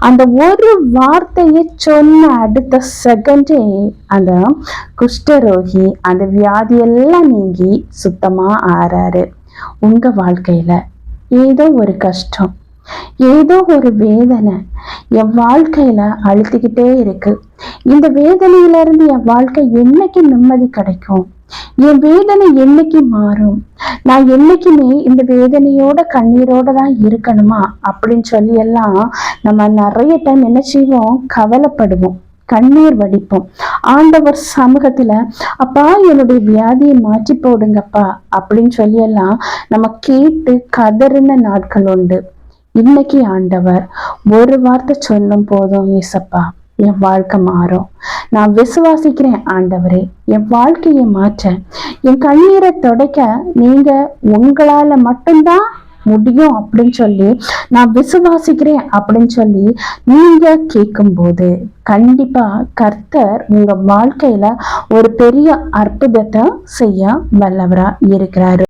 அந்த ஒரு வார்த்தையை சொன்ன அடுத்த செகண்டே அந்த குஷ்டரோகி அந்த வியாதியெல்லாம் நீங்கி சுத்தமா ஆறாரு. உங்க வாழ்க்கையில ஏதோ ஒரு கஷ்டம், ஏதோ ஒரு வேதனை என் வாழ்க்கையில அழுத்திக்கிட்டே இருக்கு. இந்த வேதனையில இருந்து என் வாழ்க்கை என்னைக்கு நிம்மதி கிடைக்கும், என் வேதனை என்னைக்கு மாறும், நான் என்னைக்குமே இந்த வேதனையோட கண்ணீரோட தான் இருக்கணுமா அப்படின்னு சொல்லி எல்லாம் நம்ம நிறைய டைம் என்ன செய்வோம், கவலைப்படுவோம், கண்ணீர் வடிப்போம். ஆண்டவர் சமூகத்துல அப்பா என்னுடைய வியாதியை மாற்றி போடுங்கப்பா அப்படின்னு சொல்லி எல்லாம் நம்ம கேட்டு கதறின நாட்கள் உண்டு. இன்னைக்கு ஆண்டவர் ஒரு வார்த்தை சொல்லும் போதும், ஏசப்பா என் வாழ்க்கை மாறும், நான் விசுவாசிக்கிறேன் ஆண்டவரே, என் வாழ்க்கையை மாற்ற, என் கண்ணீரை துடைக்க நீங்க உங்களால மட்டும்தான் முடியும் அப்படின்னு சொல்லி நான் விசுவாசிக்கிறேன் அப்படின்னு சொல்லி நீங்க கேட்கும் போது கண்டிப்பா கர்த்தர் உங்க வாழ்க்கையில ஒரு பெரிய அற்புதத்தை செய்ய வல்லவரா இருக்கிறாரு.